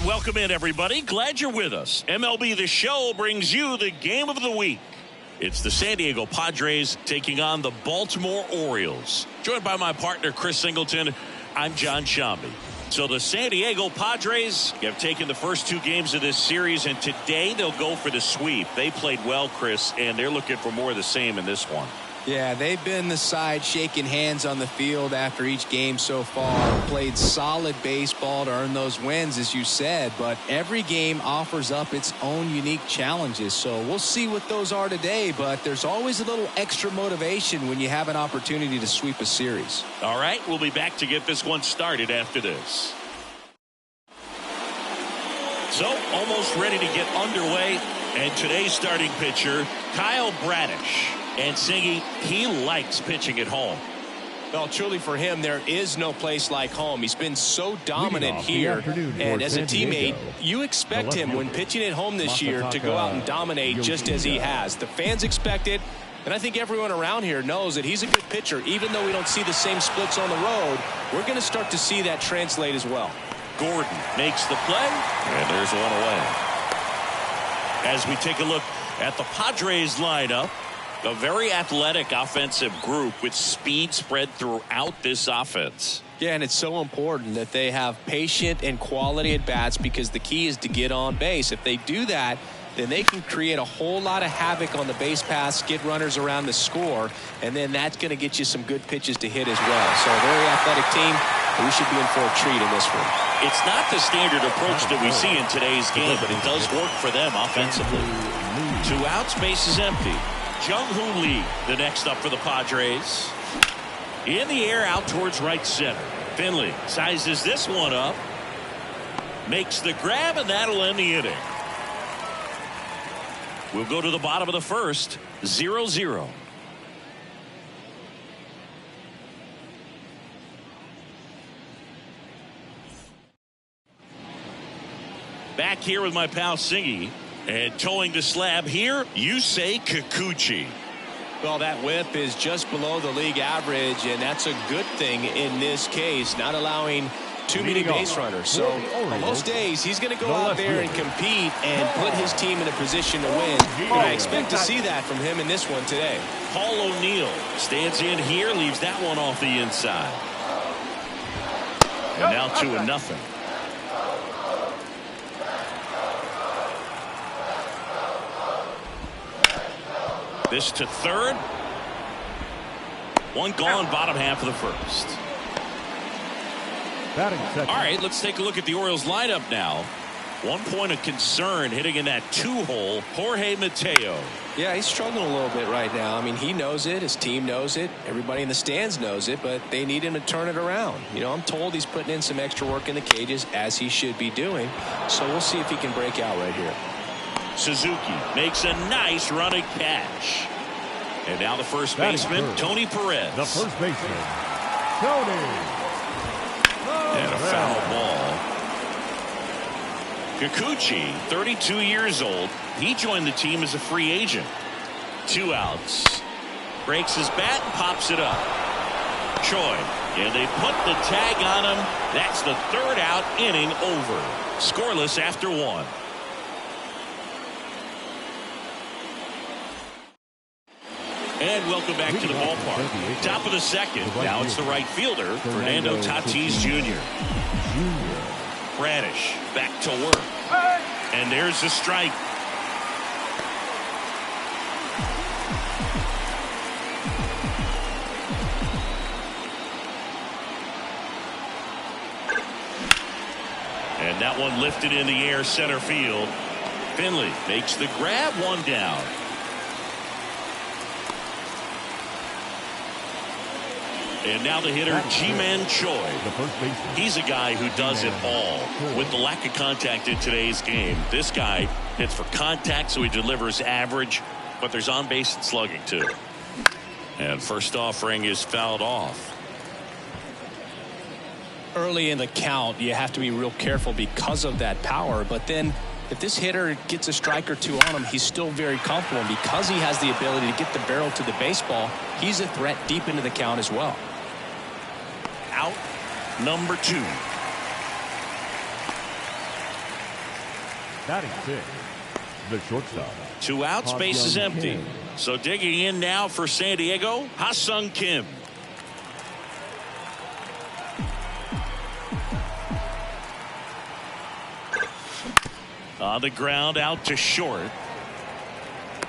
Welcome in, everybody. Glad you're with us. MLB The Show brings you the game of the week. It's the San Diego Padres taking on the Baltimore Orioles. Joined by my partner, Chris Singleton, I'm John Shambi. So the San Diego Padres have taken the first two games of this series, and today they'll go for the sweep. They played well, Chris, and they're looking for more of the same in this one. Yeah, they've been the side shaking hands on the field after each game so far. Played solid baseball to earn those wins, as you said, but every game offers up its own unique challenges. So we'll see what those are today, but there's always a little extra motivation when you have an opportunity to sweep a series. All right, we'll be back to get this one started after this. So, almost ready to get underway, and today's starting pitcher, Kyle Bradish. And Singy, he likes pitching at home. Well, truly for him, there is no place like home. He's been so dominant here. And as a teammate, you expect him when pitching at home this year to go out and dominate just as he has. The fans expect it. And I think everyone around here knows that he's a good pitcher. Even though we don't see the same splits on the road, we're going to start to see that translate as well. Gordon makes the play, and there's one away. As we take a look at the Padres lineup, a very athletic offensive group with speed spread throughout this offense. Yeah, and it's so important that they have patient and quality at bats because the key is to get on base. If they do that, then they can create a whole lot of havoc on the base paths, get runners around the score, and then that's going to get you some good pitches to hit as well. So a very athletic team. We should be in for a treat in this one. It's not the standard approach that we see in today's game, but it does work for them offensively. 2 outs, base is empty. Jung-Hoo Lee, the next up for the Padres. In the air, out towards right center. Finley sizes this one up. Makes the grab, and that'll end the inning. We'll go to the bottom of the first. 0-0. Back here with my pal Singy. And towing the slab here, Yusei Kikuchi. Well, that whip is just below the league average, and that's a good thing in this case, not allowing too many base runners. So on most days, he's going to go out there and compete and put his team in a position to win. And I expect to see that from him in this one today. Paul O'Neill stands in here, leaves that one off the inside. And now 2-0. This to third. One gone, bottom half of the first. All right, let's take a look at the Orioles lineup now. 1 point of concern hitting in that 2-hole, Jorge Mateo. Yeah, he's struggling a little bit right now. I mean, he knows it. His team knows it. Everybody in the stands knows it, but they need him to turn it around. You know, I'm told he's putting in some extra work in the cages, as he should be doing. So we'll see if he can break out right here. Suzuki makes a nice running catch. And now the first baseman, Tony Perez. The first baseman, Tony. And a foul ball. Kikuchi, 32 years old. He joined the team as a free agent. 2 outs. Breaks his bat and pops it up. Choi. And they put the tag on him. That's the 3rd out, inning over. Scoreless after 1. And welcome back to the ballpark. Top of the 2nd. Now it's the right fielder, Fernando Tatis Jr. Bradish back to work. And there's the strike. And that one lifted in the air, center field. Finley makes the grab, 1 down. And now the hitter, Ji-Man Choi. He's a guy who does it all. With the lack of contact in today's game, this guy hits for contact, so he delivers average, but there's on base and slugging too. And first offering is fouled off. Early in the count, you have to be real careful because of that power, but then if this hitter gets a strike or 2 on him, he's still very comfortable. And because he has the ability to get the barrel to the baseball, he's a threat deep into the count as well. Out number 2. Batting 6, the shortstop. 2 outs, base is empty. So digging in now for San Diego, Ha-Sung Kim. On the ground, out to short.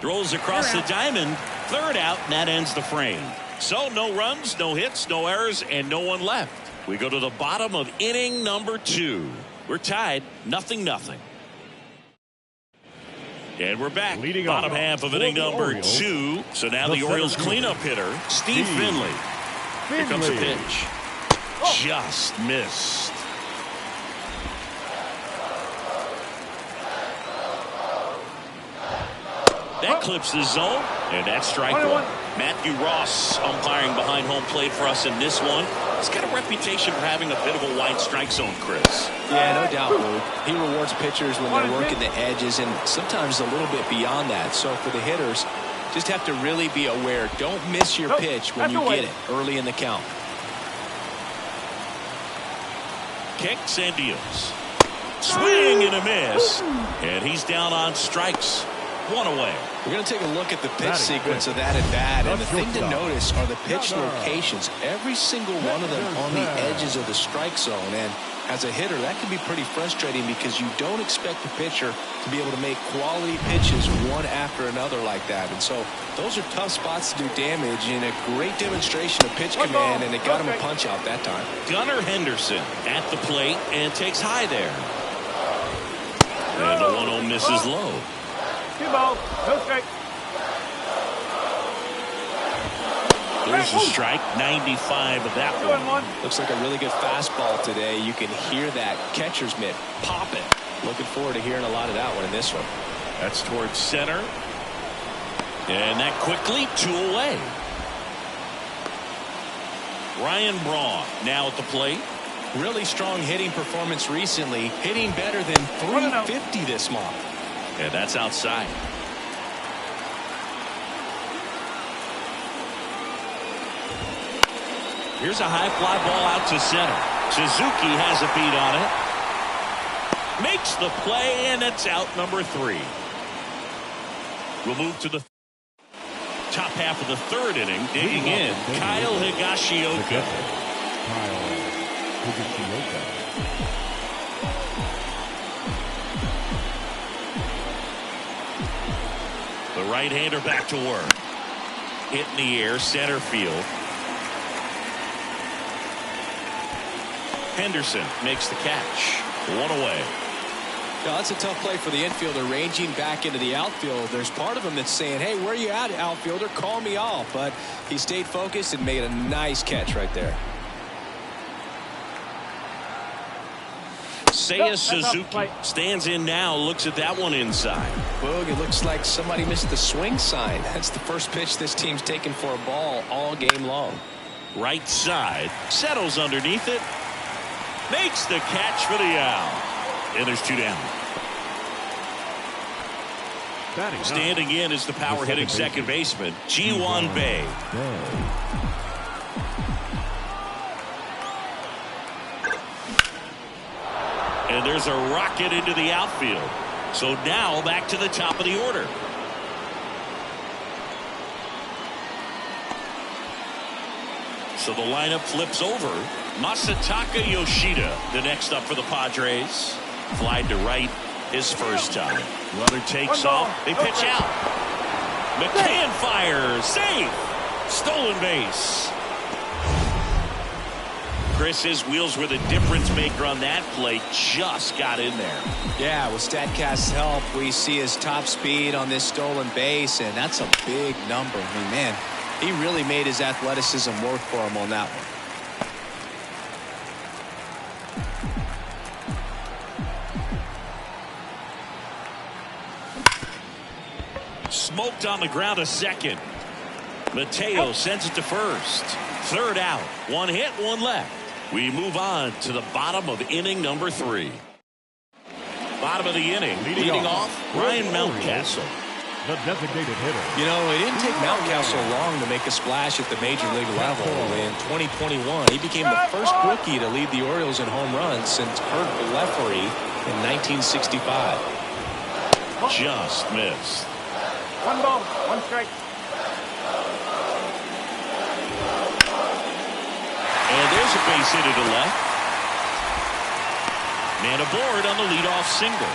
Throws across the diamond. 3rd out, and that ends the frame. So no runs, no hits, no errors, and no one left. We go to the bottom of inning number 2. We're tied, 0-0. And we're back. Leading bottom off half of inning number Orioles, 2. So now the Orioles cleanup hitter, Steve Finley. Here comes the pitch. Just missed. That clips the zone, and that's strike 1. Matthew Ross umpiring behind home plate for us in this one. He's got a reputation for having a bit of a wide strike zone, Chris. Yeah, no doubt, Luke. He rewards pitchers when they're working the edges and sometimes a little bit beyond that. So for the hitters, just have to really be aware. Don't miss your pitch when you get it early in the count. Kicks and deals. Swing and a miss. And he's down on strikes. 1 away. We're going to take a look at the pitch sequence of that at bat, and the thing to notice are the pitch locations. Every single one of them on the edges of the strike zone, and as a hitter, that can be pretty frustrating because you don't expect the pitcher to be able to make quality pitches one after another like that. And so those are tough spots to do damage, and a great demonstration of pitch command, and it got him a punch out that time. Gunnar Henderson at the plate and takes high there. And the 1-0 misses low. 2 balls, no strike. There's a strike, 95 of that one. Looks like a really good fastball today. You can hear that catcher's mitt popping. Looking forward to hearing a lot of that one in this one. That's towards center. And that quickly 2 away. Ryan Braun now at the plate. Really strong hitting performance recently, hitting better than .350 this month. And that's outside. Here's a high fly ball out to center. Suzuki has a beat on it. Makes the play, and it's out number 3. We'll move to the top half of the 3rd inning. Digging in, Kyle Higashioka. The right-hander back to work. Hit in the air, center field. Henderson makes the catch. 1 away. No, that's a tough play for the infielder, ranging back into the outfield. There's part of him that's saying, hey, where you at, outfielder? Call me off. But he stayed focused and made a nice catch right there. Seiya Suzuki stands in now, looks at that one inside. Boog, it looks like somebody missed the swing sign. That's the first pitch this team's taken for a ball all game long. Right side, settles underneath it, makes the catch for the out. And there's 2 down. Standing in is the power hitting second baseman, Ji-Hwan Bae. And there's a rocket into the outfield. So now back to the top of the order. So the lineup flips over. Masataka Yoshida, the next up for the Padres. Flied to right his first time. Runner takes off. They pitch out. McCann fires. Safe. Stolen base. Chris, his wheels were the difference maker on that play. Just got in there. Yeah, with StatCast's help, we see his top speed on this stolen base, and that's a big number. I mean, man, he really made his athleticism work for him on that one. Smoked on the ground a second. Mateo sends it to first. 3rd out. 1 hit, 1 left. We move on to the bottom of inning number 3. Bottom of the inning. Leading off, Ryan Mountcastle. The designated hitter. You know, it didn't take Mountcastle long to make a splash at the major league level. In 2021, he became the first rookie to lead the Orioles in home runs since Kurt Leffery in 1965. Just missed. 1 ball, 1 strike. And there's a base hit to the left. Man aboard on the leadoff single.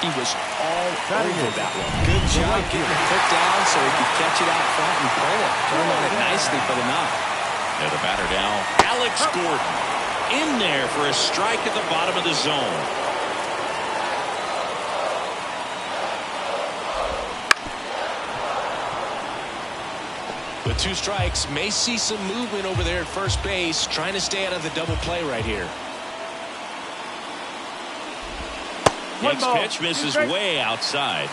He was all over that one. Good job getting the foot down so he could catch it out front and pull it. Turned on it nicely for the knock. And the batter now, Alex Gordon. In there for a strike at the bottom of the zone. With 2 strikes, may see some movement over there at first base, trying to stay out of the double play right here. Next pitch misses way outside.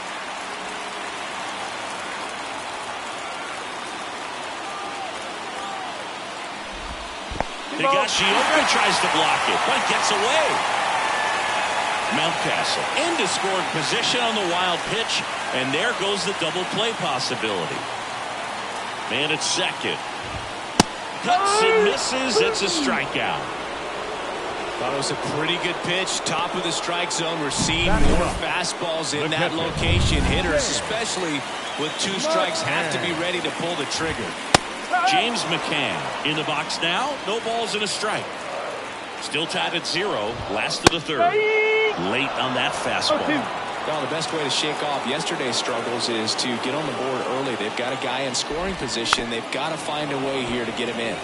Higashioka tries to block it, but gets away. Mountcastle into scoring position on the wild pitch, and there goes the double play possibility. Man at second. Cuts and misses. It's a strikeout. Thought it was a pretty good pitch. Top of the strike zone. We're seeing more fastballs in that location. Hitters, especially with 2 strikes, have to be ready to pull the trigger. James McCann in the box now. No balls and a strike. Still tied at 0. Last of the 3rd. Late on that fastball. Well, the best way to shake off yesterday's struggles is to get on the board early. They've got a guy in scoring position. They've got to find a way here to get him in.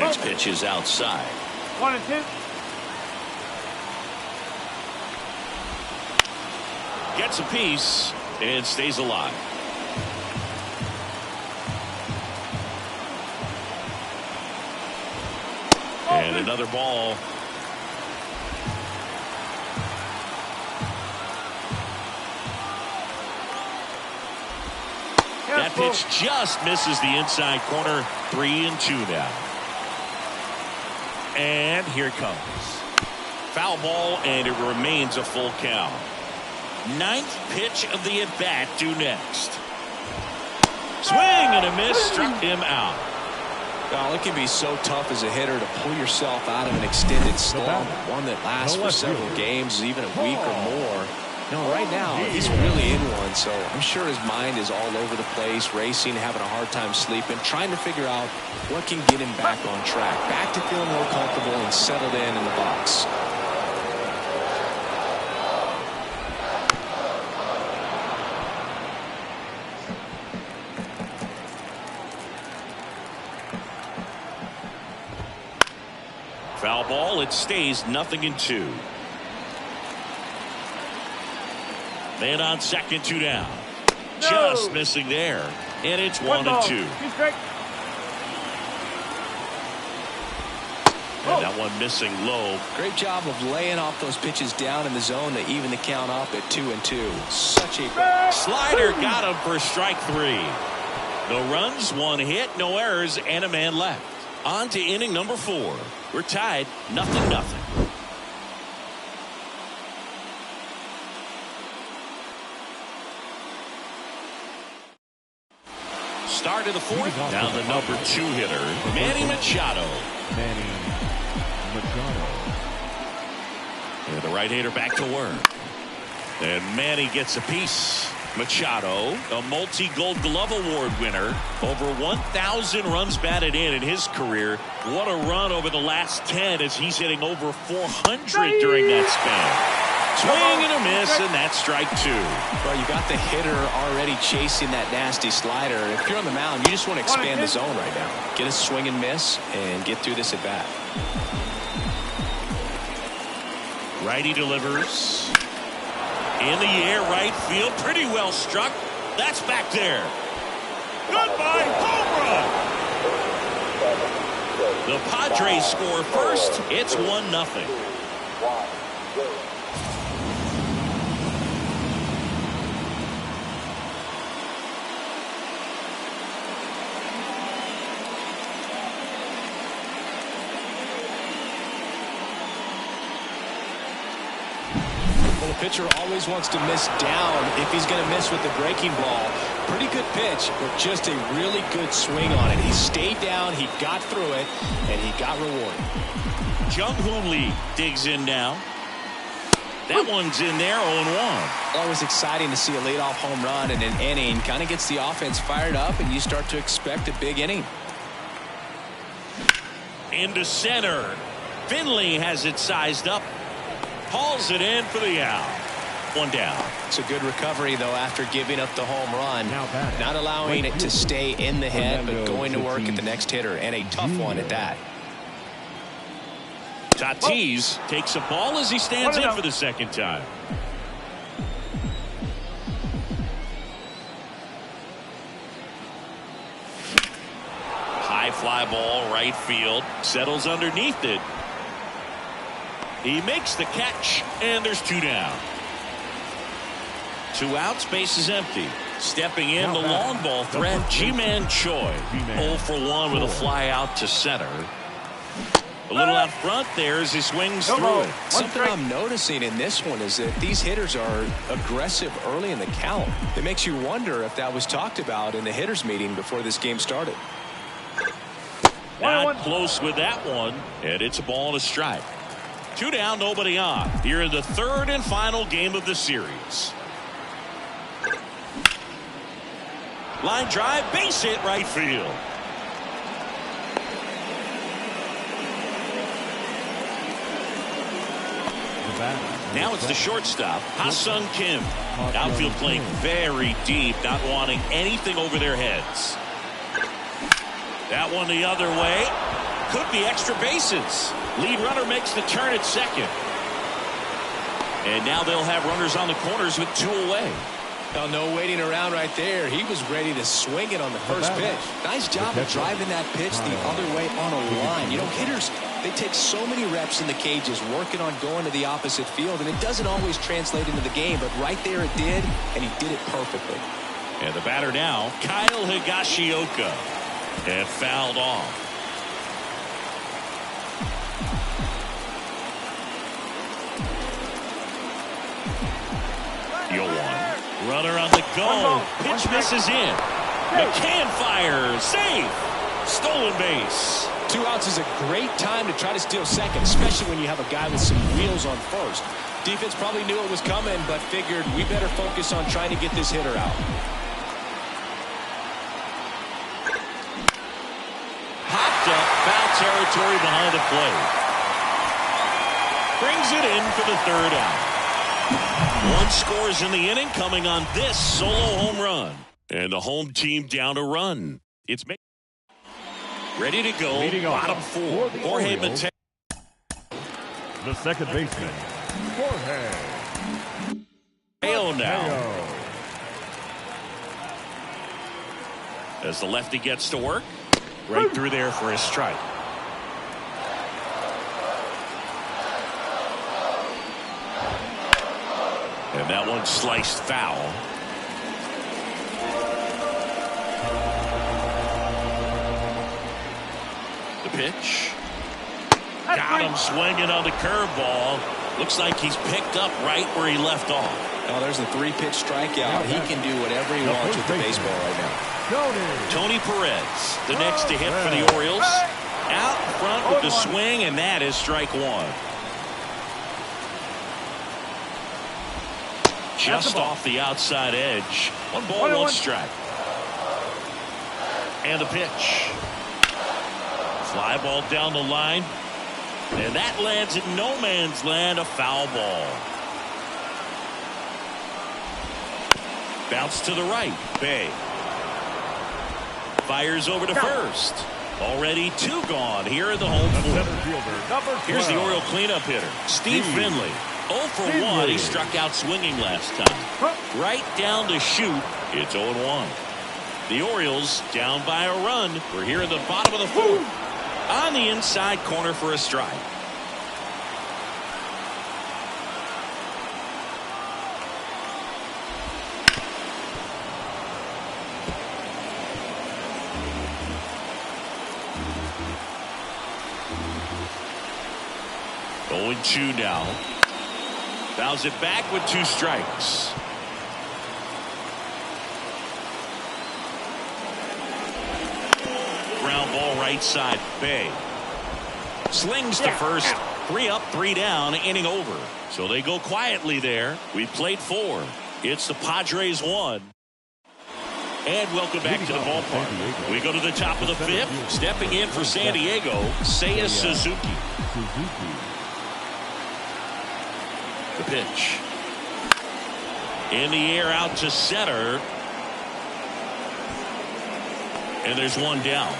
Next pitch is outside. 1 and 2. Gets a piece and stays alive. And another ball. That pitch just misses the inside corner. 3-2 now. And here it comes. Foul ball, and it remains a full count. 9th pitch of the at-bat due next. Swing and a miss, struck him out. Well, it can be so tough as a hitter to pull yourself out of an extended slump, one that lasts for several games, even a week or more. You know, right now, he's really in one, so I'm sure his mind is all over the place, racing, having a hard time sleeping, trying to figure out what can get him back on track, back to feeling more comfortable and settled in the box. Foul ball, it stays 0-2. Man on second, 2 down. No. Just missing there. And it's 1-2. And that one missing low. Great job of laying off those pitches down in the zone to even the count up at 2-2. Such a slider got him for strike 3. No runs, 1 hit, no errors, and a man left. On to inning number 4. We're tied 0-0. Start of the 4th. Down the number 2 hitter, Manny Machado. And the right hander back to work. And Manny gets a piece. Machado, a multi-Gold Glove Award winner, over 1,000 runs batted in his career. What a run over the last 10 as he's hitting over 400 during that span. Swing and a miss, and that's strike 2. Well, you got the hitter already chasing that nasty slider. If you're on the mound, you just want to expand the zone right now. Get a swing and miss and get through this at bat. Righty delivers. In the air, right field, pretty well struck. That's back there. Goodbye, home run. The Padres score first. It's 1-0. Well, the pitcher always wants to miss down if he's going to miss with the breaking ball. Pretty good pitch, but just a really good swing on it. He stayed down, he got through it, and he got rewarded. Jung-Hoon Lee digs in now. That one's in there, 0-1. Always exciting to see a leadoff home run in an inning. Kind of gets the offense fired up, and you start to expect a big inning. Into center. Finley has it sized up. Hauls it in for the out. 1 down. It's a good recovery, though, after giving up the home run. Not allowing it to stay in the head, but going to work at the next hitter, and a tough one at that. Tatis takes a ball as he stands in for the second time. High fly ball, right field. Settles underneath it. He makes the catch, and there's 2 down. 2 outs, base is empty. Stepping in, the long ball threat, Ji-Man Choi. 0 for 1 with a fly out to center. A little out front there as he swings through it. Something I'm noticing in this one is that these hitters are aggressive early in the count. It makes you wonder if that was talked about in the hitters meeting before this game started. Not close with that one, and it's a ball and a strike. 2 down, nobody on. Here in the 3rd and final game of the series. Line drive, base hit, right field. Now it's the shortstop, Ha-Sung Kim. Outfield playing very deep, not wanting anything over their heads. That one the other way. Could be extra bases. Lead runner makes the turn at second. And now they'll have runners on the corners with 2 away. Well, no waiting around right there. He was ready to swing it on the first pitch. Nice job of driving that pitch the other way on a line. You know, hitters, they take so many reps in the cages working on going to the opposite field, and it doesn't always translate into the game, but right there it did, and he did it perfectly. And the batter now, Kyle Higashioka. And fouled off. One. Runner on the go. Pitch misses in. McCann fires. Safe. Stolen base. 2 outs is a great time to try to steal second, especially when you have a guy with some wheels on first. Defense probably knew it was coming, but figured we better focus on trying to get this hitter out. Popped up, foul territory behind the plate. Brings it in for the 3rd out. 1 scores in the inning, coming on this solo home run. And the home team down a run. It's ready to go. Bottom 4. Jorge Mateo. The second baseman, Jorge Mateo now. As the lefty gets to work. Right through there for a strike. And that one sliced foul. The pitch. Got him swinging on the curveball. Looks like he's picked up right where he left off. Oh, there's a 3-pitch strikeout. He can do whatever he wants with the baseball right now. Tony Perez, the next to hit for the Orioles. Out front with the swing, and that is strike 1. Just off the outside edge. 1 ball, 1 strike. And the pitch. Fly ball down the line. And that lands in no man's land, a foul ball. Bounce to the right. Bay. Fires over to first. Already 2 gone here in the home 4th. Here's the Oriole cleanup hitter, Steve Finley. 0 for 1. He struck out swinging last time. Right down the chute. It's 0-1. The Orioles down by a run. We're here in the bottom of the 4th. On the inside corner for a strike. Going 2 now. Fouls it back with 2 strikes. Ground ball right side. Bay slings to first. 3 up, 3 down, inning over. So they go quietly there. We've played 4. It's the Padres 1. And welcome back to the ballpark. We go to the top of the 5th. Stepping in for San Diego, Seiya Suzuki. The pitch. In the air out to center. And there's 1 down.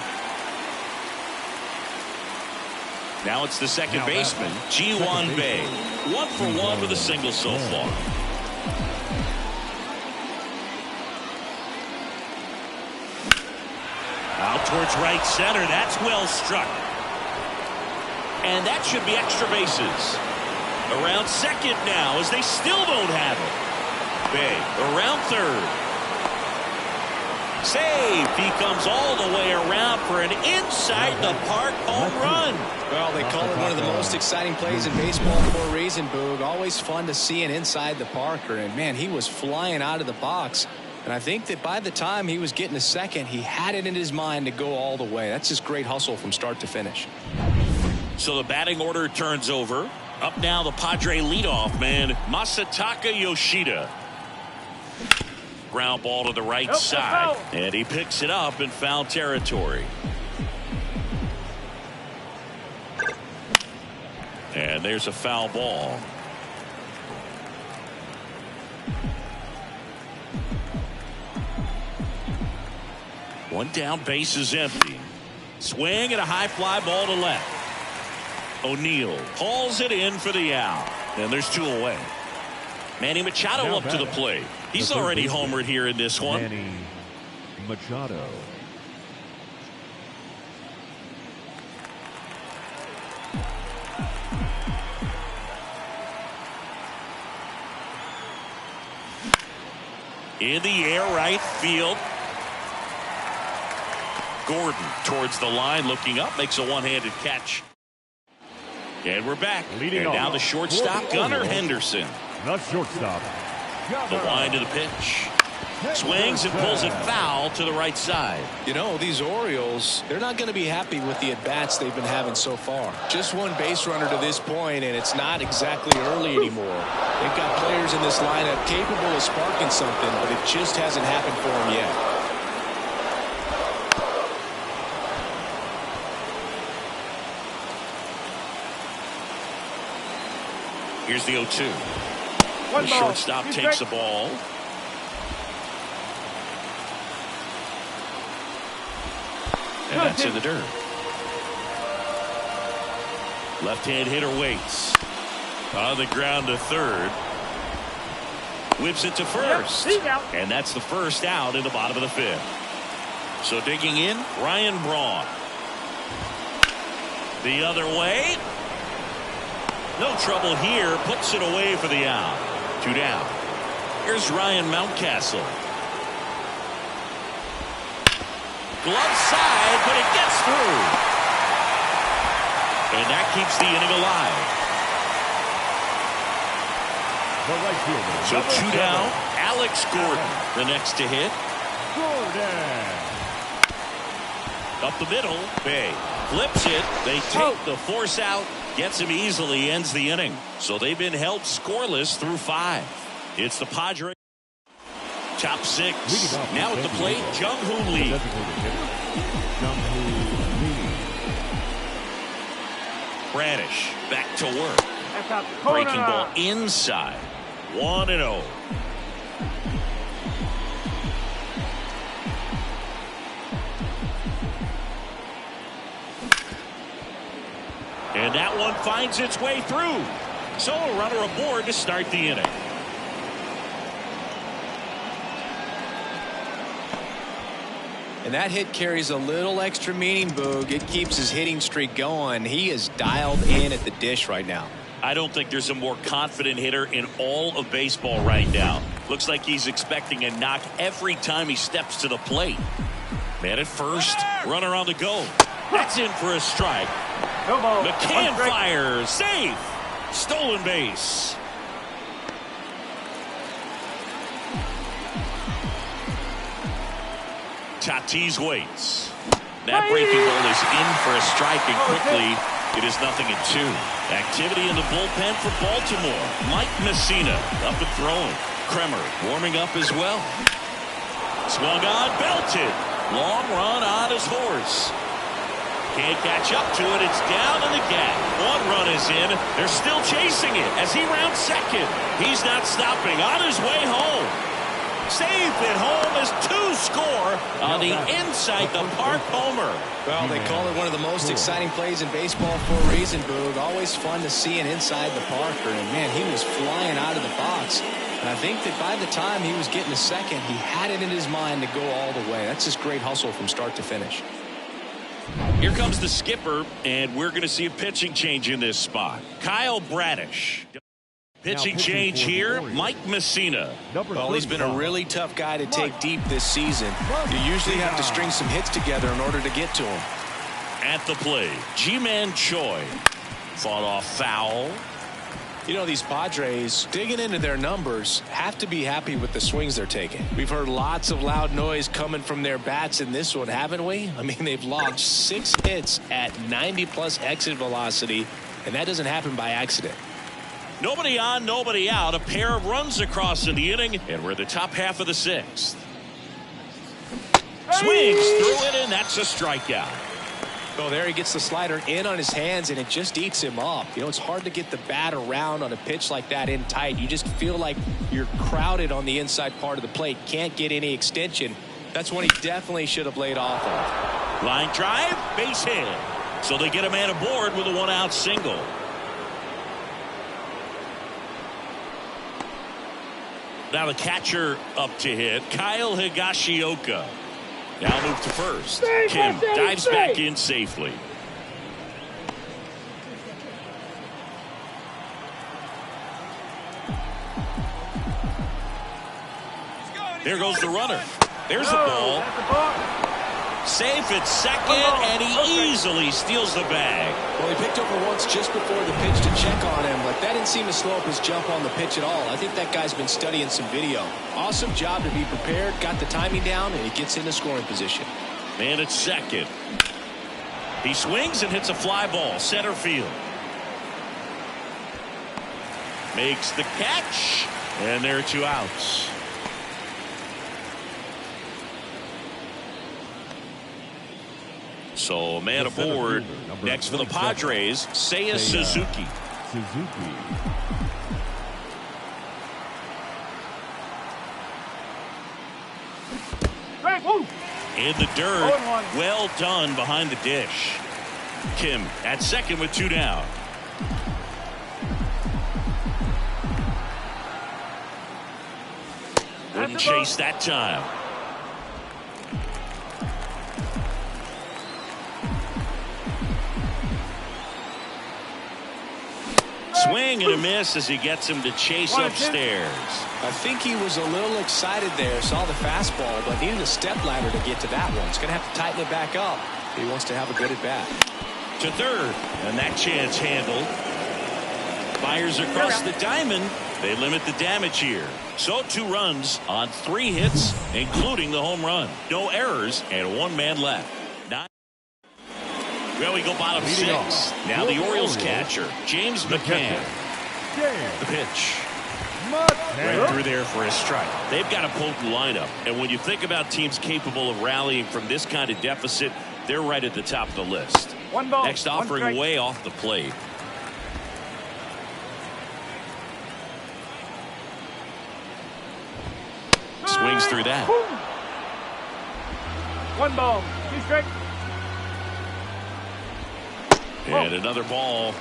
Now it's the second baseman, Ji-hwan Bae. 1 for 1 with a single so far. Out towards right center. That's well struck. And that should be extra bases. Around second now as they still don't have it. Bae around third. Save. He comes all the way around for an inside the park home run. Well, they call it one of the most exciting plays in baseball for a reason, Boog. Always fun to see an inside the parker. And, man, he was flying out of the box. And I think that by the time he was getting to second, he had it in his mind to go all the way. That's just great hustle from start to finish. So the batting order turns over. Up now the Padre leadoff man, Masataka Yoshida. Ground ball to the right side. And he picks it up in foul territory. And there's a foul ball. One down, base is empty. Swing and a high fly ball to left. O'Neill hauls it in for the out. And there's 2 away. Manny Machado up to the plate. He's already homered here in this one. Manny Machado. In the air, right field. Gordon towards the line, looking up, makes a one-handed catch. And we're back. And now the shortstop, Gunnar Henderson. The shortstop. The line to the pitch. Swings and pulls it foul to the right side. You know, these Orioles, they're not going to be happy with the at-bats they've been having so far. Just one base runner to this point, and it's not exactly early anymore. They've got players in this lineup capable of sparking something, but it just hasn't happened for them yet. Here's the 0-2. The shortstop takes the ball. And that's in the dirt. Left-hand hitter waits. On the ground to third. Whips it to first. And that's the first out in the bottom of the fifth. So digging in, Ryan Braun. The other way. No trouble here. Puts it away for the out. 2 down. Here's Ryan Mountcastle. Glove side, but it gets through. And that keeps the inning alive. So 2 down. Alex Gordon, the next to hit. Up the middle. Bay flips it. They take the force out. Gets him easily. Ends the inning. So they've been held scoreless through 5. It's the Padres. Top 6. Now at the plate, Jung-Hoo Lee. Bradish back to work. Breaking ball inside. 1-0. And that one finds its way through. So a runner aboard to start the inning. And that hit carries a little extra meaning, Boog. It keeps his hitting streak going. He is dialed in at the dish right now. I don't think there's a more confident hitter in all of baseball right now. Looks like he's expecting a knock every time he steps to the plate. Man at first, runner on the go. That's in for a strike. McCann fires, safe, stolen base. Tatis waits. That breaking ball is in for a strike, and quickly it is 0-2. Activity in the bullpen for Baltimore. Mike Messina up and throwing. Kremer warming up as well. Swung on, belted. Long run on his horse. Can't catch up to it. It's down in the gap. 1 run is in. They're still chasing it as he rounds second. He's not stopping. On his way home. Safe at home as 2 score on the inside the park homer. Well, they call it one of the most exciting plays in baseball for a reason, Boog. Always fun to see an inside the parker. And, man, he was flying out of the box. And I think that by the time he was getting to second, he had it in his mind to go all the way. That's just great hustle from start to finish. Here comes the skipper, and we're going to see a pitching change in this spot. Kyle Bradish. Pitching change here, Mike Messina. Well, he's been a really tough guy to take deep this season. You usually have to string some hits together in order to get to him. At the plate, Ji-Man Choi. Fought off foul. You know, these Padres, digging into their numbers, have to be happy with the swings they're taking. We've heard lots of loud noise coming from their bats in this one, haven't we? I mean, they've logged 6 hits at 90-plus exit velocity, and that doesn't happen by accident. Nobody on, nobody out. A pair of runs across in the inning, and we're the top half of the 6th. Swings through it, and that's a strikeout. Oh, there he gets the slider in on his hands, and it just eats him up. You know, it's hard to get the bat around on a pitch like that in tight. You just feel like you're crowded on the inside part of the plate. Can't get any extension. That's one he definitely should have laid off on. Line drive, base hit. So they get a man aboard with a 1-out single. Now the catcher up to hit, Kyle Higashioka. Now move to first. Kim dives back in safely. There goes the runner. There's the ball. Safe at second, and he easily steals the bag. Well, he picked over once just before the pitch to check on him, but that didn't seem to slow up his jump on the pitch at all. I think that guy's been studying some video. Awesome job to be prepared, got the timing down, and he gets into scoring position. Man at second. He swings and hits a fly ball, center field. Makes the catch, and there are 2 outs. So a man aboard. Next for the Padres, Seiya Suzuki. In the dirt. Well done behind the dish. Kim at second with 2 down. Wouldn't chase that time. Swing and a miss as he gets him to chase upstairs. I think he was a little excited there, saw the fastball, but needed a step ladder to get to that one. He's going to have to tighten it back up if he wants to have a good at bat. To third, and that chance handled. Fires across the diamond. They limit the damage here. So 2 runs on 3 hits, including the home run. No errors and 1 man left. Well, we go bottom 6. Now the Orioles catcher, James McCann. The pitch. Right through there for a strike. They've got a potent lineup. And when you think about teams capable of rallying from this kind of deficit, they're right at the top of the list. Next offering way off the plate. Swings through that. 1 ball, 2 strikes. And another ball.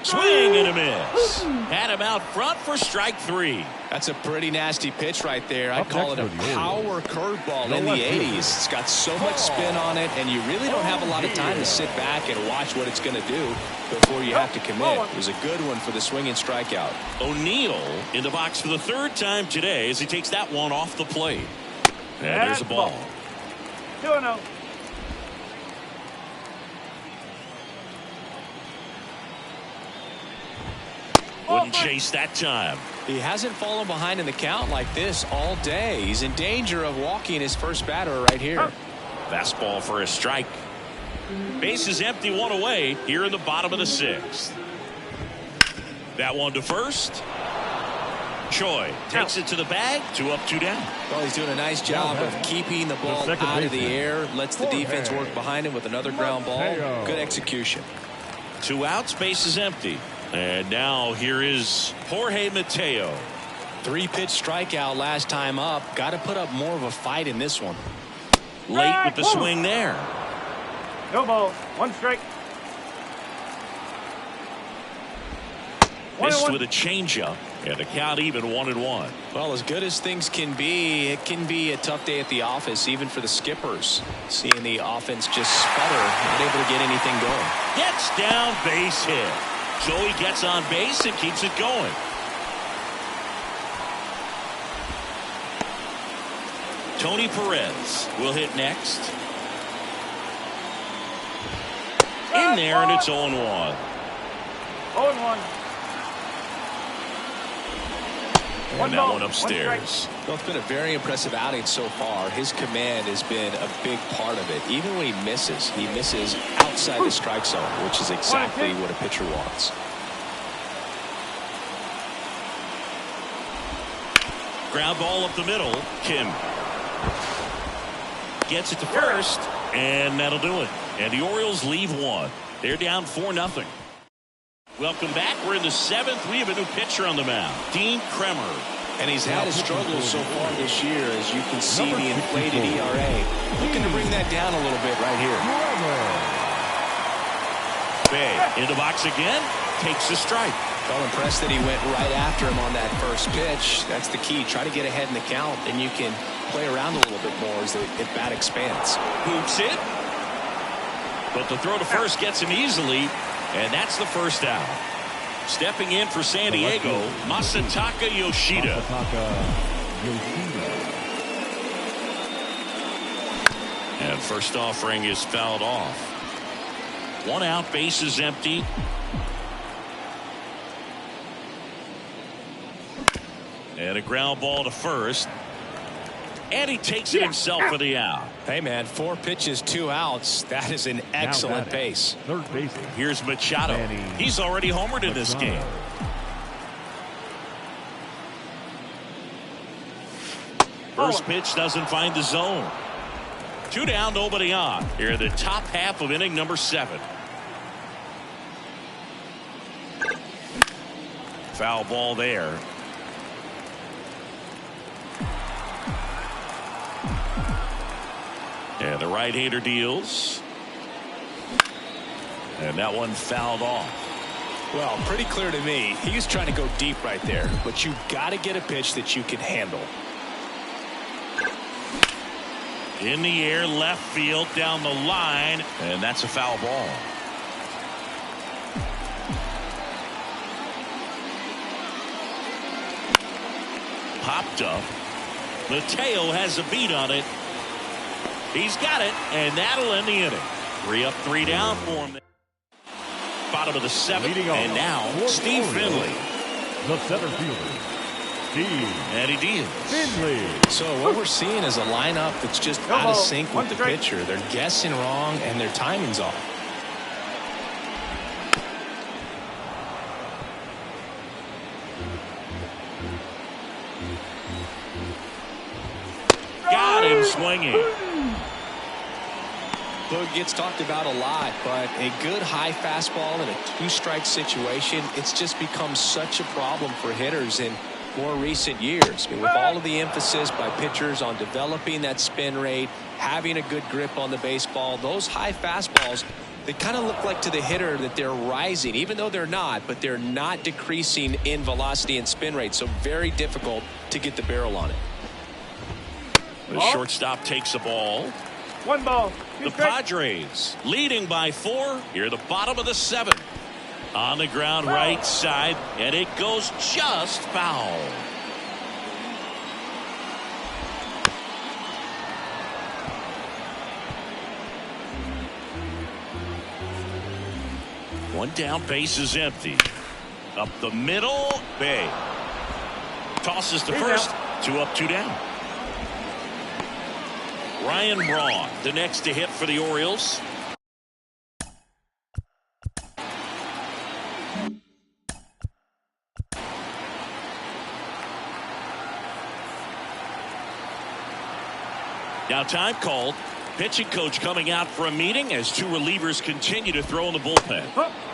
Swing and a miss. Had him out front for strike 3. That's a pretty nasty pitch right there. I'd call it a power curveball in the 80s. It's got so much spin on it, and you really don't have a lot of time to sit back and watch what it's going to do before you have to commit. It was a good one for the swinging strikeout. O'Neill in the box for the 3rd time today as he takes that one off the plate. And there's a ball. 2-0. Wouldn't chase that time. He hasn't fallen behind in the count like this all day. He's in danger of walking his first batter right here. Fastball for a strike. Base is empty, 1 away here in the bottom of the 6th. That one to first. Choi takes it to the bag. 2 up, 2 down. Well, he's doing a nice job of keeping the ball out of the air. Lets the defense work behind him with another ground ball. Good execution. 2 outs, base is empty. And now here is Jorge Mateo. 3-pitch strikeout last time up. Got to put up more of a fight in this one. Late with the swing there. No ball, 1 strike. Missed with a changeup. And the count even 1-1. Well, as good as things can be, it can be a tough day at the office, even for the skippers. Seeing the offense just sputter, not able to get anything going. Gets down, base hit. So he gets on base and keeps it going. Tony Perez will hit next. In there, and it's 0-1. 0-1. And that one upstairs. Well, it's been a very impressive outing so far. His command has been a big part of it. Even when he misses outside the strike zone, which is exactly what a pitcher wants. Ground ball up the middle. Kim gets it to first, and that'll do it. And the Orioles leave 1. They're down 4-0. Welcome back. We're in the 7th. We have a new pitcher on the mound, Dean Kremer. And he's had his struggles so far this year, as you can see the inflated ERA. Looking to bring that down a little bit right here. Bay in the box again. Takes a strike. Well, impressed that he went right after him on that first pitch. That's the key. Try to get ahead in the count, and you can play around a little bit more as the at-bat expands. Boots it. But the throw to first gets him easily. And that's the first out. Stepping in for San Diego, Masataka Yoshida. And first offering is fouled off. 1 out, base is empty. And a ground ball to first. And he takes it himself for the out. Hey, man, 4 pitches, 2 outs. That is an excellent pace. Third base. Here's Machado. He's already homered in this game. First pitch doesn't find the zone. 2 down, nobody on. Here in the top half of inning number 7. Foul ball there. And the right-hander deals. And that one fouled off. Well, pretty clear to me. He's trying to go deep right there. But you've got to get a pitch that you can handle. In the air, left field, down the line. And that's a foul ball. Popped up. Mateo has a beat on it. He's got it, and that'll end the inning. 3 up, 3 down for him. Bottom of the 7th, and now Steve Finley. The center fielder, Steve. And he deals. Finley. So what we're seeing is a lineup that's just out of sync with the pitcher. They're guessing wrong, and their timing's off. Got him swinging. It gets talked about a lot, but a good high fastball in a 2-strike situation, it's just become such a problem for hitters in more recent years. I mean, with all of the emphasis by pitchers on developing that spin rate, having a good grip on the baseball, those high fastballs, they kind of look like to the hitter that they're rising, even though they're not, but they're not decreasing in velocity and spin rate, so very difficult to get the barrel on it. The shortstop takes the ball. 1 ball. The Padres leading by 4 here at the bottom of the 7th. On the ground right side, and it goes just foul. One down, base is empty. Up the middle, Bay. Tosses to first. 2 up, 2 down. Ryan Braun, the next to hit for the Orioles. Now time called. Pitching coach coming out for a meeting as 2 relievers continue to throw in the bullpen.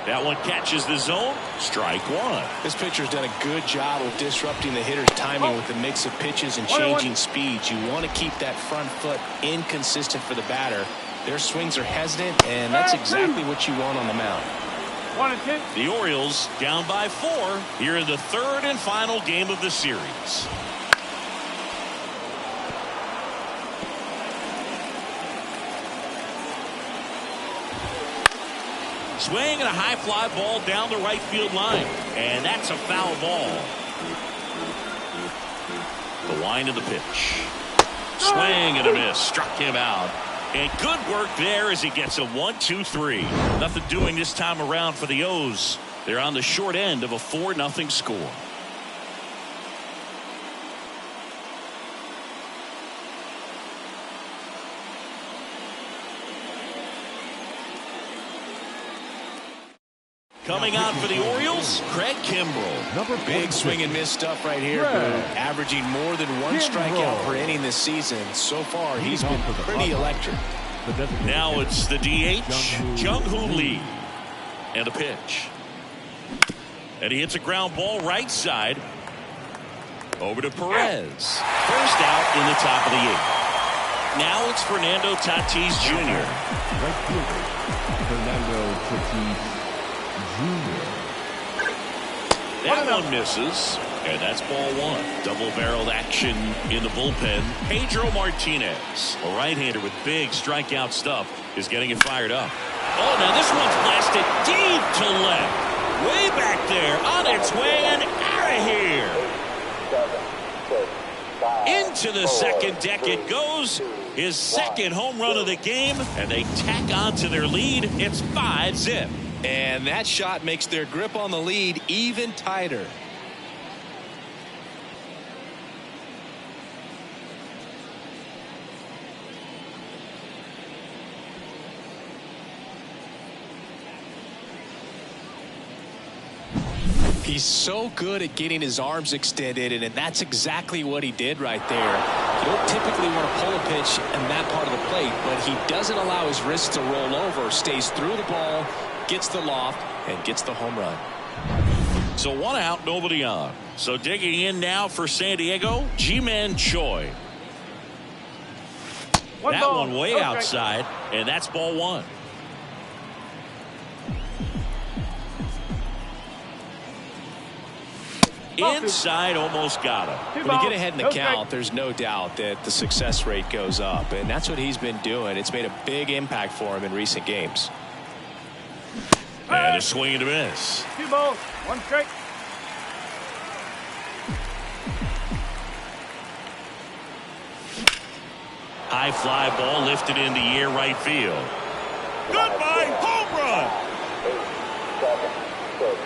That one catches the zone. Strike 1. This pitcher's done a good job of disrupting the hitter's timing with a mix of pitches and changing speeds. You want to keep that front foot inconsistent for the batter. Their swings are hesitant, and that's exactly what you want on the mound. 1 and 2. The Orioles down by 4 here in the 3rd and final game of the series. Swing and a high fly ball down the right field line. And that's a foul ball. The wind of the pitch. Swing and a miss. Struck him out. And good work there as he gets a 1-2-3. Nothing doing this time around for the O's. They're on the short end of a 4-0 score. Coming out for the Orioles, Craig Kimbrell. Big swing and miss stuff right here. Averaging more than 1 strikeout per inning this season. So far, he's been pretty electric. Now it's the DH, Jung-Hoo Lee. And the pitch. And he hits a ground ball right side. Over to Perez. First out in the top of the 8th. Now it's Fernando Tatis Jr. Right fielder, Fernando Tatis Jr. That one misses. And that's ball 1. Double-barreled action in the bullpen. Pedro Martinez, a right-hander with big strikeout stuff, is getting it fired up. Oh, now this one's blasted deep to left. way back there, on its way and out of here. 7, 6, 5, Into the 4, second deck 3, it goes. His 2, second home run of the game, and they tack on to their lead. It's 5-zip. And that shot makes their grip on the lead even tighter. He's so good at getting his arms extended, and that's exactly what he did right there. You don't typically want to pull a pitch in that part of the plate, but he doesn't allow his wrist to roll over, stays through the ball, gets the loft, and gets the home run. So 1 out, nobody on. So digging in now for San Diego, Ji-Man Choi. That ball, one way no outside, and that's ball 1. Inside, almost got him. When you get ahead in the count, there's no doubt that the success rate goes up, and that's what he's been doing. It's made a big impact for him in recent games. And a swing and a miss. 2 balls, 1 strike. High fly ball lifted in the air, right field. Goodbye, home run. 8, 7, 6,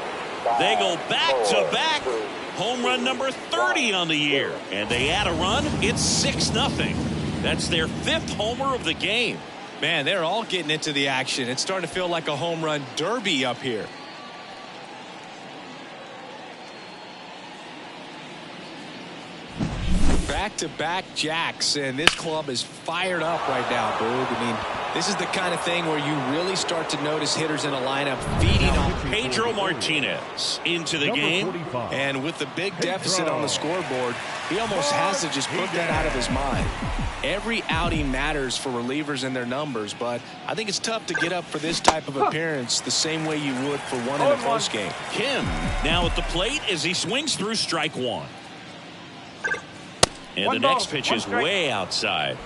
5, They go back 4, to back. 3, Home run number 30 on the year. And they add a run. It's 6-0. That's their 5th homer of the game. Man, they're all getting into the action. It's starting to feel like a home run derby up here. Back-to-back jacks, and this club is fired up right now, Boog. I mean, this is the kind of thing where you really start to notice hitters in a lineup feeding on Pedro Martinez into the game. 45. And with the big deficit on the scoreboard, he almost has to just put that out of his mind. Every outing matters for relievers and their numbers, but I think it's tough to get up for this type of appearance the same way you would for one in a close game. Kim now at the plate as he swings through strike 1. And the next pitch is way outside.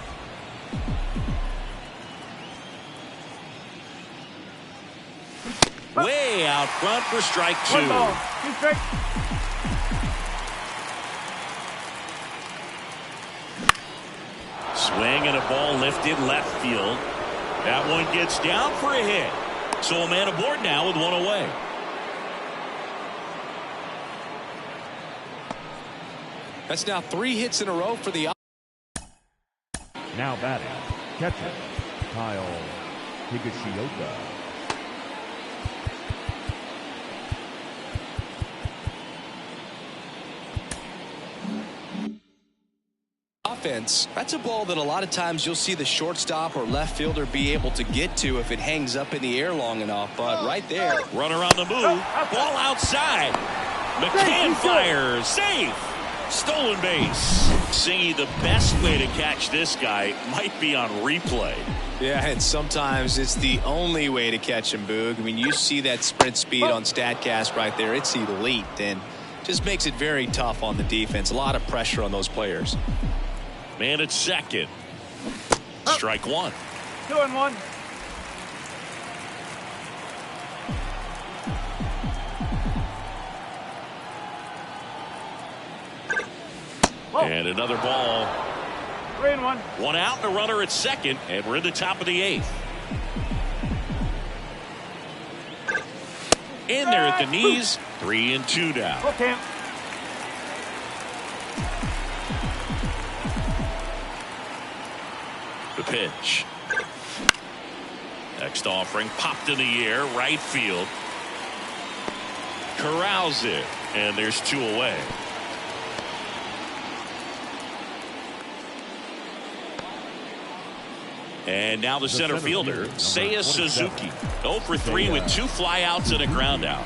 Way out front for strike 2. 1 ball, 2 strikes. Swing and a ball lifted left field. That one gets down for a hit. So a man aboard now with 1 away. That's now 3 hits in a row for the. Now batting, catcher, Kyle Higashioka. Offense, that's a ball that a lot of times you'll see the shortstop or left fielder be able to get to if it hangs up in the air long enough. But right there, Runner on the move. Ball outside. McCann fires. Safe. Stolen base. Singy, the best way to catch this guy might be on replay. yeah, and sometimes it's the only way to catch him, Boog. I mean, you see that sprint speed on StatCast right there. It's elite, and just makes it very tough on the defense. A lot of pressure on those players. Man at second. Strike 1. 2-1. And another ball. 3-1. 1 out and a runner at second, and we're in the top of the 8th. In there at the knees. 3-2 now. Full camp. The pitch. Next offering popped in the air, right field. Corrals it, and there's 2 away. And now the center fielder, Seiya Suzuki. 0 for 3 with 2 flyouts and a ground out.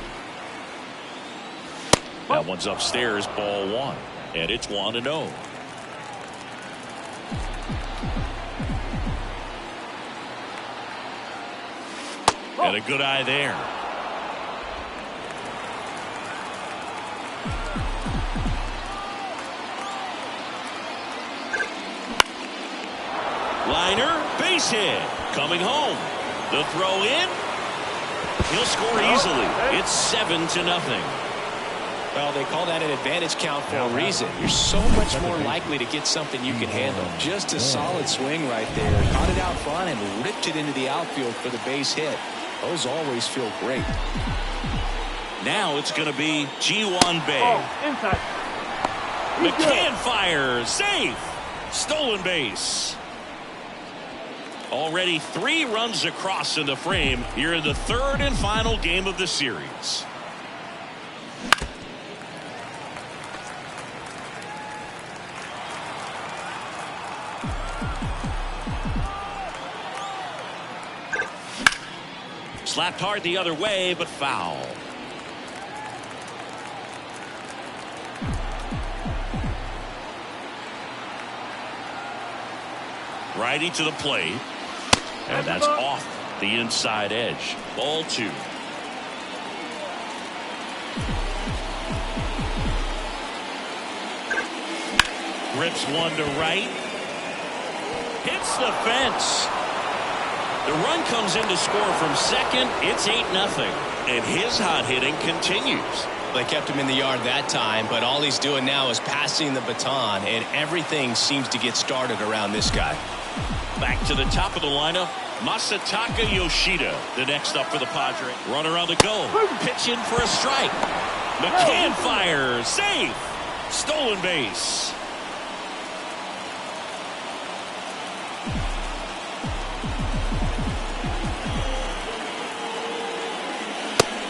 That one's upstairs, ball 1. And it's 1-0. And a good eye there. Liner, base hit. Coming home. The throw in. He'll score easily. It's 7-0. Well, they call that an advantage count for a reason. You're so much more likely to get something you can handle. Just a solid swing right there. Caught it out front and ripped it into the outfield for the base hit. Those always feel great. Now it's going to be Ji-Hwan Bae. Oh, inside. McCann fires. Safe. Stolen base. Already 3 runs across in the frame here in the 3rd and final game of the series. Slapped hard the other way, but foul. Righty to the plate. And that's off the inside edge. Ball 2. Rips one to right. Hits the fence. The run comes in to score from second. It's 8-0. And his hot hitting continues. They kept him in the yard that time, but all he's doing now is passing the baton, and everything seems to get started around this guy. Back to the top of the lineup, Masataka Yoshida, the next up for the Padres. Runner on the go, pitch in for a strike. McCann fires, safe, stolen base.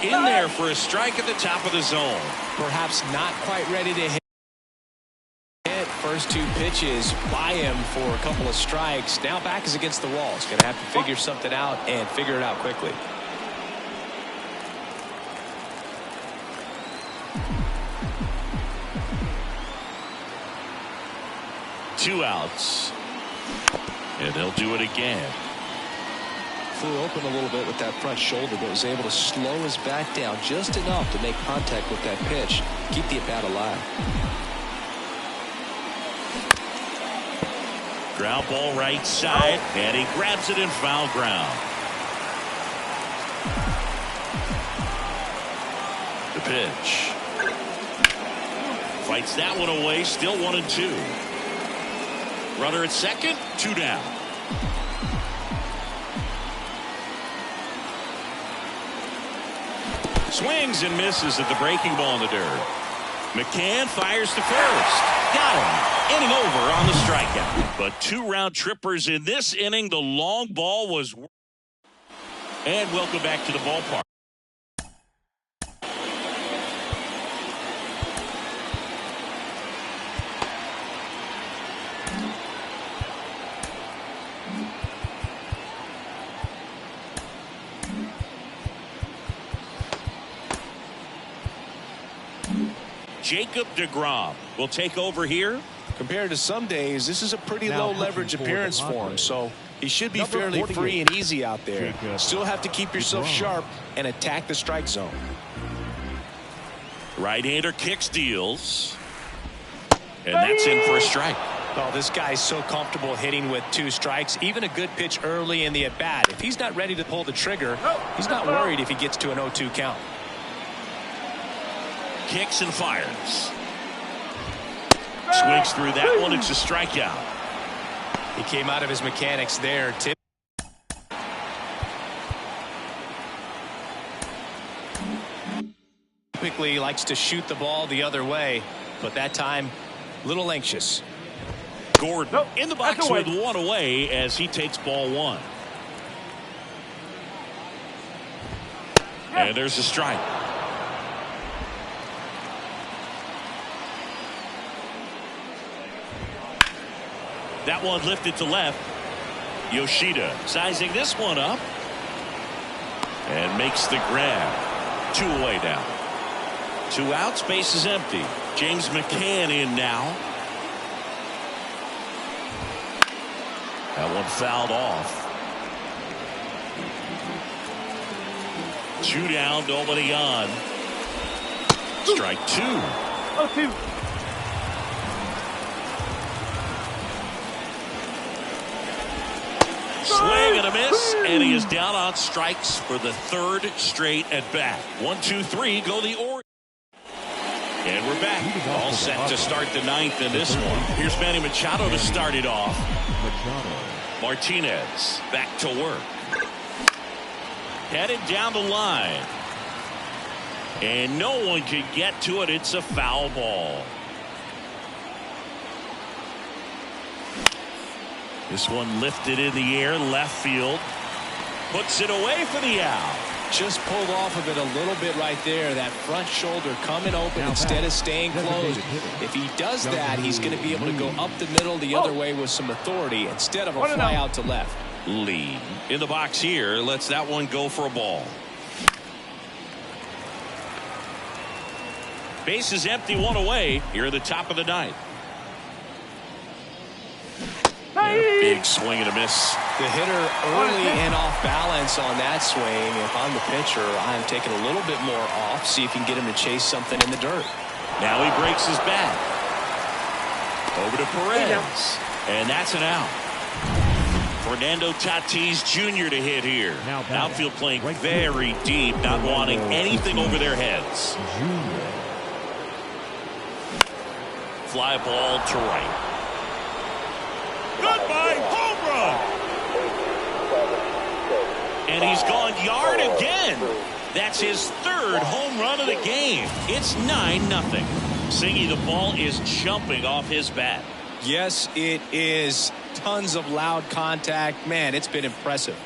In there for a strike at the top of the zone. Perhaps not quite ready to hit. First 2 pitches by him for a couple of strikes. Now back is against the wall. He's going to have to figure something out and figure it out quickly. Two outs. And they'll do it again. Flew open a little bit with that front shoulder, but was able to slow his back down just enough to make contact with that pitch. Keep the at-bat alive. Ground ball right side, and he grabs it in foul ground. The pitch. Fights that one away, still 1-2. Runner at second, 2 down. Swings and misses at the breaking ball in the dirt. McCann fires to first. Got him. Inning over on the strikeout. But 2 round trippers in this inning. The long ball was. And welcome back to the ballpark. Jacob deGrom will take over here. Compared to some days, this is a pretty low leverage appearance for him, so he should be fairly free and easy out there. Still have to keep yourself sharp and attack the strike zone. Right-hander kicks, deals, and that's in for a strike. Oh, this guy's so comfortable hitting with 2 strikes. Even a good pitch early in the at-bat. If he's not ready to pull the trigger, he's not worried if he gets to an 0-2 count. Kicks and fires. Swings through that one. It's a strikeout. He came out of his mechanics there. Typically likes to shoot the ball the other way, but that time a little anxious. Gordon in the box with 1 away as he takes ball 1. And there's a strike. That one lifted to left. Yoshida sizing this one up. And makes the grab. 2 away now. 2 outs, base is empty. James McCann in now. That one fouled off. 2 down, nobody on. Strike 2. 0-2. Swing swing and a miss, and he is down on strikes for the third straight at bat. 1, 2, 3, go the Orioles. And we're back. All set to start the ninth in this one. Here's Manny Machado to start it off. Martinez back to work. Headed down the line. And no one can get to it. It's a foul ball. This one lifted in the air, left field. Puts it away for the out. Just pulled off of it a little bit right there. That front shoulder coming open instead of staying closed. If he does that, he's going to be able to go up the middle the other way with some authority instead of a fly out to left. Lee in the box here lets that one go for a ball. Base is empty, one away here at the top of the ninth. And a big swing and a miss. The hitter early and off balance on that swing. If I'm the pitcher, I'm taking a little bit more off, see if you can get him to chase something in the dirt. Now he breaks his bat. Over to Perez. And that's an out. Fernando Tatis Jr. to hit here. Outfield playing very deep, not wanting anything over their heads. Fly ball to right. Goodbye, home run! And he's gone yard again. That's his third home run of the game. It's 9-0. Singy, the ball is jumping off his bat. Yes, it is. Tons of loud contact. Man, it's been impressive.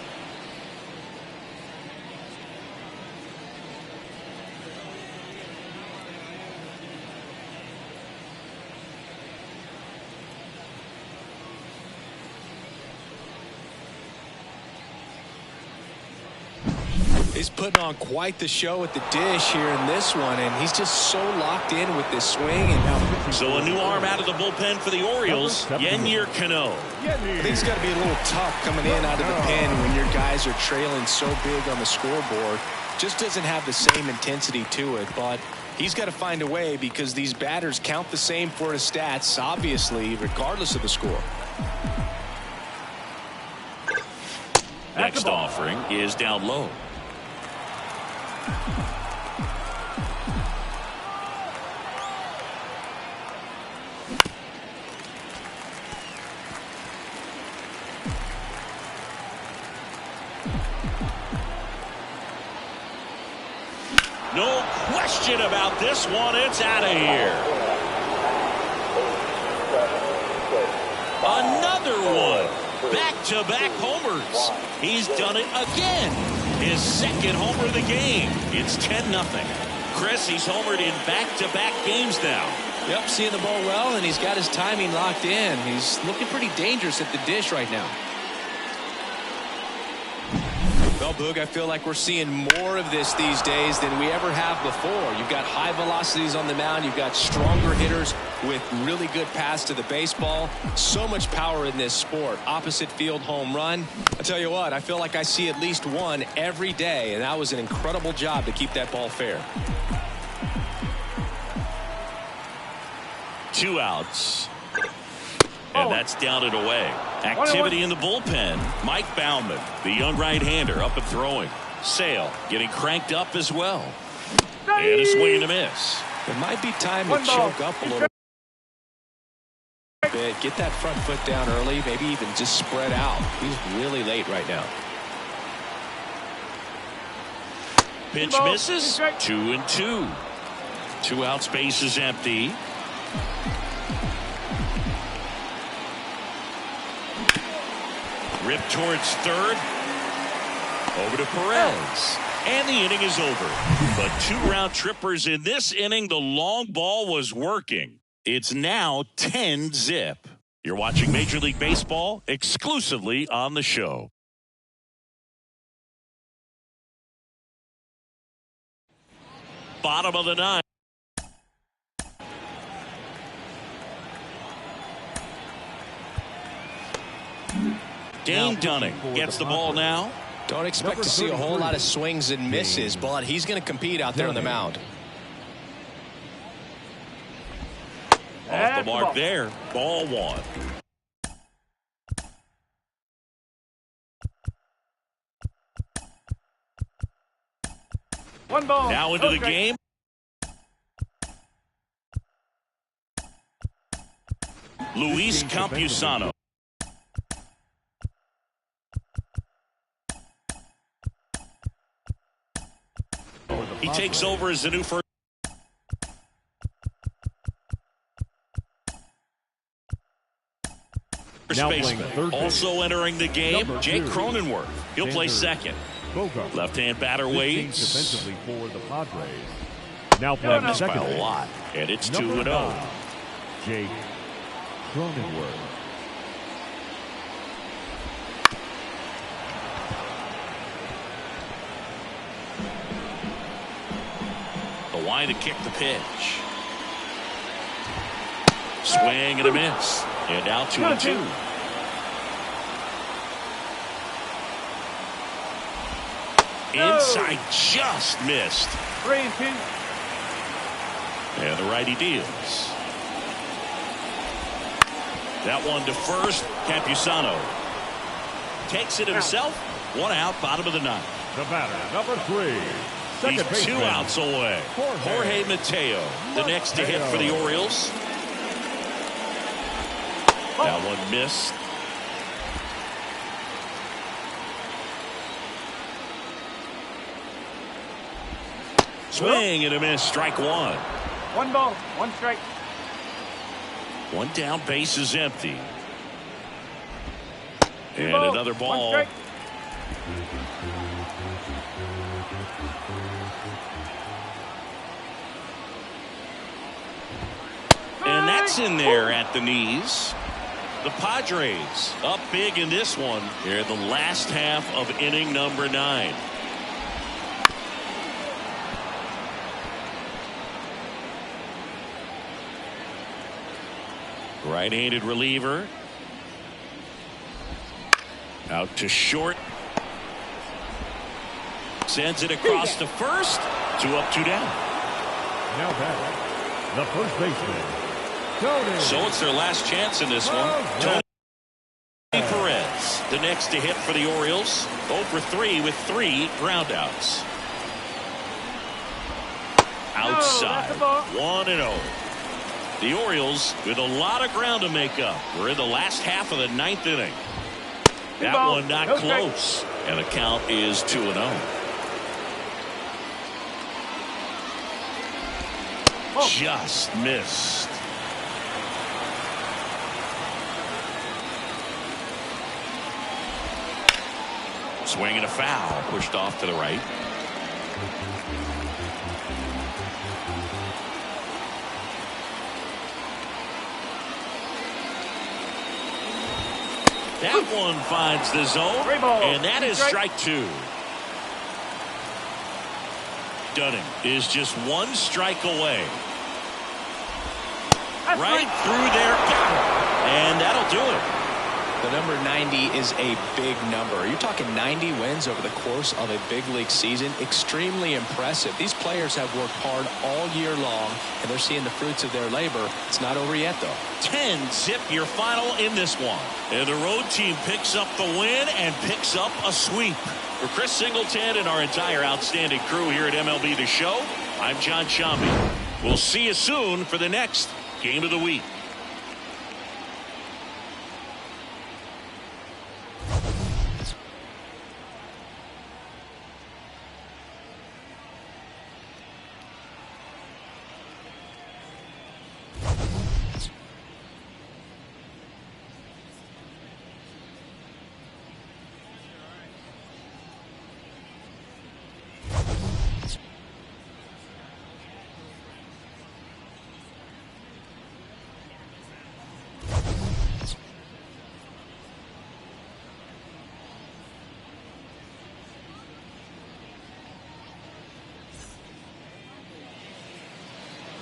He's putting on quite the show at the dish here in this one, and he's just so locked in with this swing. And so a new arm out of the bullpen for the Orioles, Yennier Cano. I think it's got to be a little tough coming in out of the pen when your guys are trailing so big on the scoreboard. Just doesn't have the same intensity to it, but he's got to find a way because these batters count the same for his stats, obviously, regardless of the score. Next offering is down low. No question about this one. It's out of here. Another one. Back-to-back homers. He's done it again. His second homer of the game. It's 10-0. Chris, he's homered in back-to-back games now. Yep, seeing the ball well, and he's got his timing locked in. He's looking pretty dangerous at the dish right now. Well, Boog, I feel like we're seeing more of this these days than we ever have before. You've got high velocities on the mound. You've got stronger hitters with really good paths to the baseball. So much power in this sport. Opposite field home run. I tell you what, I feel like I see at least one every day, and that was an incredible job to keep that ball fair. 2 outs. And that's down and away. Activity in the bullpen. Mike Baumann, the young right-hander, up and throwing. Sale getting cranked up as well. And a swing and a miss. It might be time to choke up a little bit. Get that front foot down early. Maybe even just spread out. He's really late right now. Pitch misses. 2-2. 2 outs, base is empty. Ripped towards third. Over to Perez. And the inning is over. But 2 round trippers in this inning. The long ball was working. It's now 10-0. You're watching Major League Baseball exclusively on the show. Bottom of the 9th. Dane Dunning gets the ball now. Don't expect to see a whole lot of swings and misses, but he's going to compete out there on the mound. Off the mark there. Ball 1. One ball. Now into No the strike. game. Luis Campusano. He takes over as the new first baseman. Also entering the game, Jake Cronenworth. He'll play second. Left-hand batter waits. Defensively for the Padres. Now playing Missed by second a base. lot, and it's Number 2-0. 9, Jake Cronenworth. The line to kick the pitch. Swing and a miss. And now 2-2. Inside, just missed. 3-2. And the righty deals. That one to first. Campusano takes it himself. One out, bottom of the ninth. The batter, number 3. He's Second 2 baseman, outs away. Jorge Mateo, the next to hit for the Orioles. That one missed. Swing and a miss. Strike one. One ball. One strike. One down, base is empty. And Ball. another One ball. strike. And that's in there at the knees. The Padres up big in this one. Here in the last half of inning number 9. Right-handed reliever. Out to short. Sends it across to first. 2 up, 2 down. Now batting, the first baseman, Tony. So it's their last chance in this one. Tony Perez, the next to hit for the Orioles. 0 for 3 with 3 groundouts. Outside, 1-0. The Orioles with a lot of ground to make up. We're in the last half of the 9th inning. That one not close. And the count is 2-0. Just missed. Swing and a foul. Pushed off to the right. That one finds the zone, and that is strike 2. Dunning is just 1 strike away. Right through there, got it. And that'll do it. The number 90 is a big number. You're talking 90 wins over the course of a big league season. Extremely impressive. These players have worked hard all year long, and they're seeing the fruits of their labor. It's not over yet, though. 10-zip your final in this one. And the road team picks up the win and picks up a sweep. For Chris Singleton and our entire outstanding crew here at MLB The Show, I'm John Shambi. We'll see you soon for the next Game of the Week.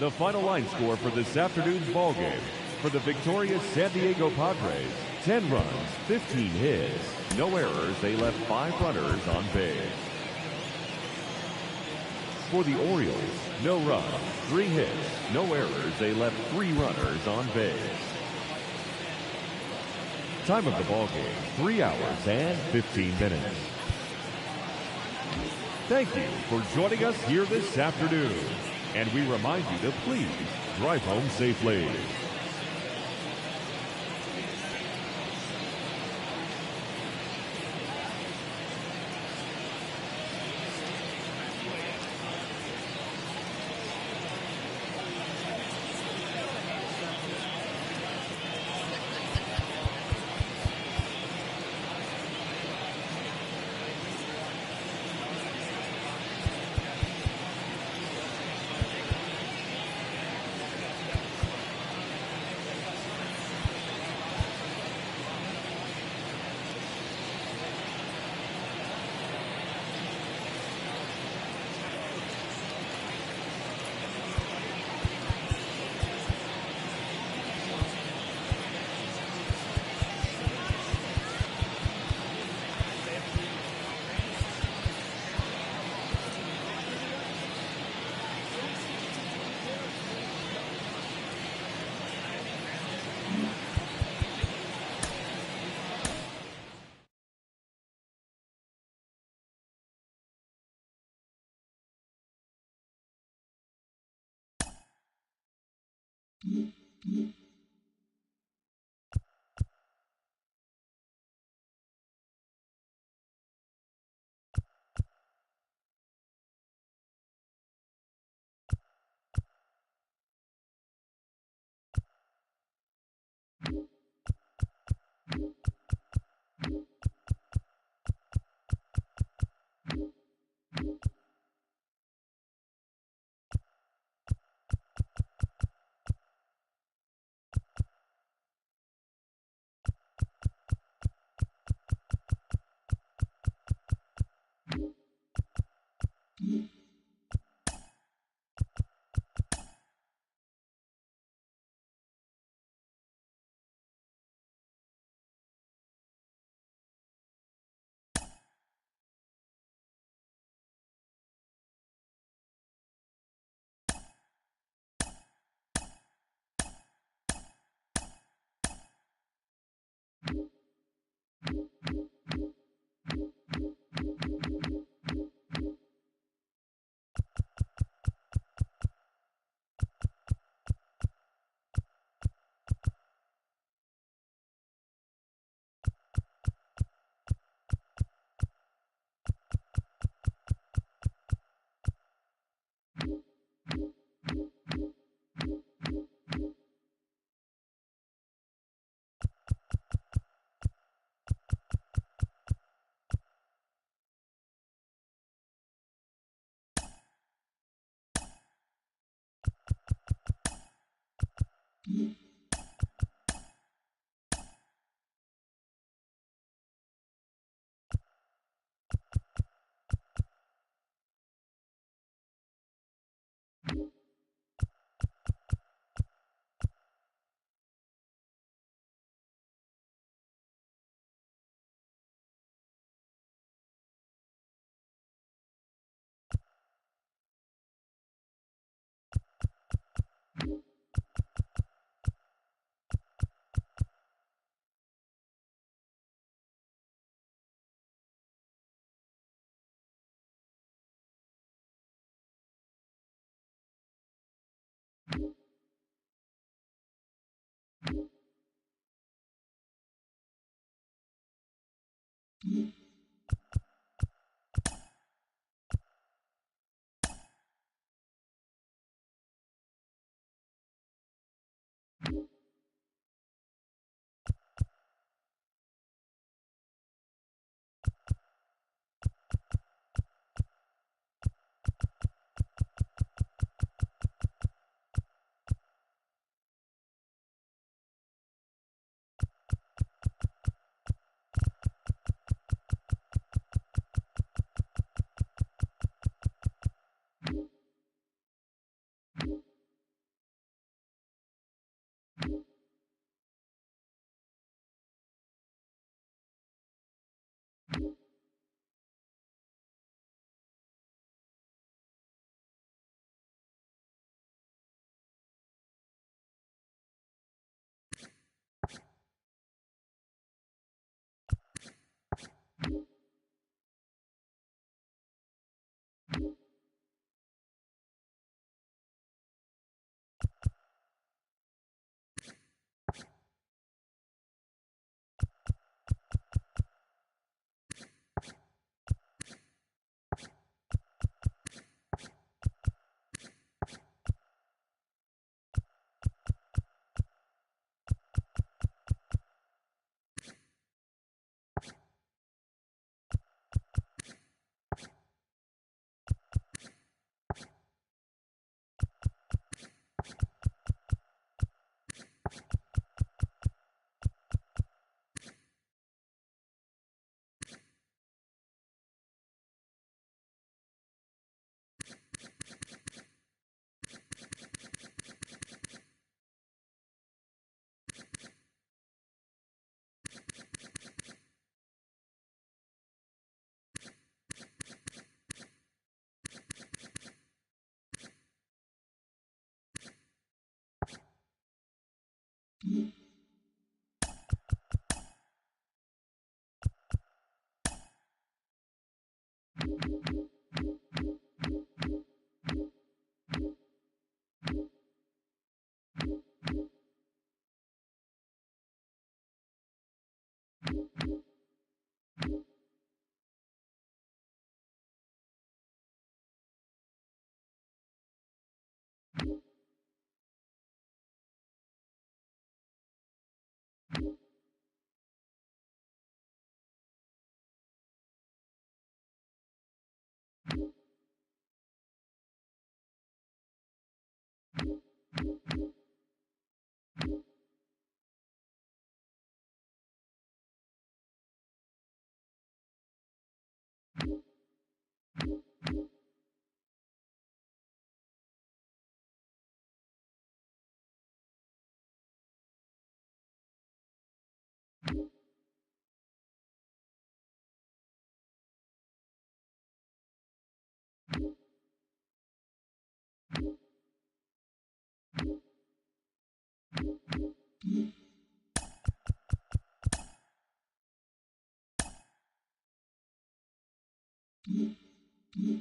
The final line score for this afternoon's ballgame. For the victorious San Diego Padres, 10 runs, 15 hits, no errors. They left 5 runners on base. For the Orioles, no runs, 3 hits, no errors. They left 3 runners on base. Time of the ballgame, 3 hours and 15 minutes. Thank you for joining us here this afternoon. And we remind you to please drive home safely. you.